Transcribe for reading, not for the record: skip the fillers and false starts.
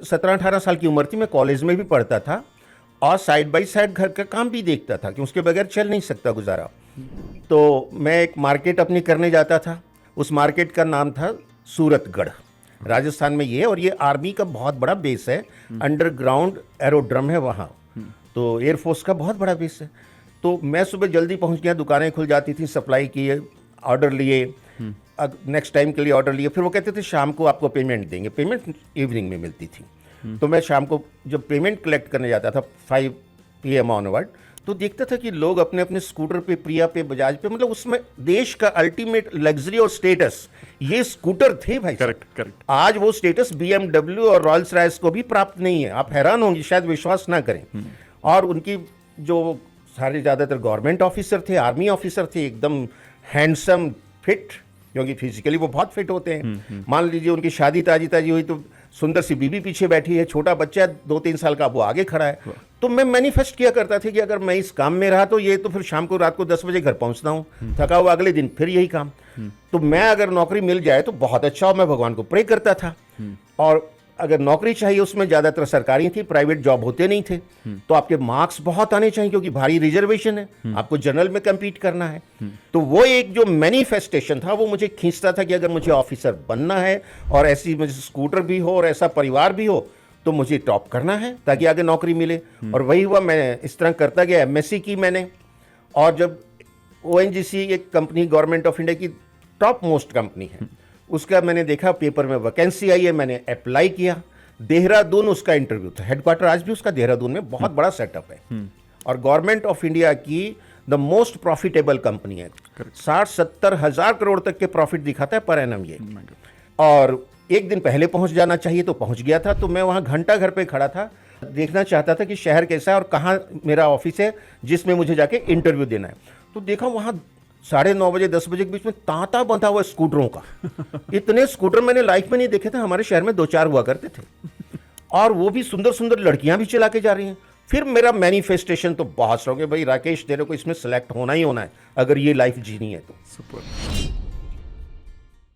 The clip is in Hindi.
17-18 साल की उम्र थी, मैं कॉलेज में भी पढ़ता था और साइड बाय साइड घर का काम भी देखता था कि उसके बगैर चल नहीं सकता गुजारा। तो मैं एक मार्केट अपनी करने जाता था, उस मार्केट का नाम था सूरतगढ़, राजस्थान में ये है, और ये आर्मी का बहुत बड़ा बेस है, अंडरग्राउंड एरोड्रम है वहाँ, तो एयरफोर्स का बहुत बड़ा बेस है। तो मैं सुबह जल्दी पहुँच गया, दुकानें खुल जाती थी, सप्लाई किए, ऑर्डर लिए, नेक्स्ट टाइम के लिए ऑर्डर लिए, फिर वो कहते थे शाम को आपको पेमेंट देंगे, पेमेंट इवनिंग में मिलती थी। तो मैं शाम को जब पेमेंट कलेक्ट करने जाता था 5 PM ऑनवर्ड, तो देखता था कि लोग अपने अपने स्कूटर पे, प्रिया पे, बजाज पे, मतलब उसमें देश का अल्टीमेट लग्जरी और स्टेटस ये स्कूटर थे भाई। करेक्ट। आज वो स्टेटस BMW और रॉयल्स रॉयस को भी प्राप्त नहीं है, आप हैरान होंगे, शायद विश्वास ना करें। और उनकी जो सारे ज़्यादातर गवर्नमेंट ऑफिसर थे, आर्मी ऑफिसर थे, एकदम हैंडसम, फिट, क्योंकि फिजिकली वो बहुत फिट होते हैं। मान लीजिए उनकी शादी ताजी हुई तो सुंदर सी बीबी पीछे बैठी है, छोटा बच्चा 2-3 साल का वो आगे खड़ा है। तो मैं मैनिफेस्ट किया करता था कि अगर मैं इस काम में रहा तो ये तो फिर शाम को, रात को 10 बजे घर पहुंचता हूँ, थका हुआ, अगले दिन फिर यही काम। तो मैं अगर नौकरी मिल जाए तो बहुत अच्छा हो, मैं भगवान को प्रे करता था। और अगर नौकरी चाहिए, उसमें ज़्यादातर सरकारी थी, प्राइवेट जॉब होते नहीं थे, तो आपके मार्क्स बहुत आने चाहिए क्योंकि भारी रिजर्वेशन है, आपको जनरल में कम्पीट करना है। तो वो एक जो मैनिफेस्टेशन था वो मुझे खींचता था कि अगर मुझे ऑफिसर बनना है और ऐसी मुझे स्कूटर भी हो और ऐसा परिवार भी हो तो मुझे टॉप करना है ताकि आगे नौकरी मिले। और वही हुआ, मैं इस तरह करता गया। MSc की मैंने, और जब ONGC एक कंपनी गवर्नमेंट ऑफ इंडिया की टॉप मोस्ट कंपनी है, उसका मैंने देखा पेपर में वैकेंसी आई है, मैंने अप्लाई किया। देहरादून उसका इंटरव्यू था, हेडक्वार्टर आज भी उसका देहरादून में, बहुत बड़ा सेटअप है। और गवर्नमेंट ऑफ इंडिया की द मोस्ट प्रॉफिटेबल कंपनी है, 60-70 हज़ार करोड़ तक के प्रॉफिट दिखाता है पर एनम ये। और एक दिन पहले पहुंच जाना चाहिए तो पहुंच गया था। तो मैं वहां घंटा घर पे खड़ा था, देखना चाहता था कि शहर कैसा है और कहाँ मेरा ऑफिस है जिसमें मुझे जाके इंटरव्यू देना है। तो देखा वहाँ 9:30 बजे 10 बजे के बीच में तांता बंधा हुआ स्कूटरों का। इतने स्कूटर मैंने लाइफ में नहीं देखे थे, हमारे शहर में 2-4 हुआ करते थे, और वो भी सुंदर सुंदर लड़कियां भी चला के जा रही हैं। फिर मेरा मैनिफेस्टेशन तो बहुत स्ट्रांग है, भाई राकेश तेरे को इसमें सेलेक्ट होना ही होना है अगर ये लाइफ जीनी है तो। सुपर।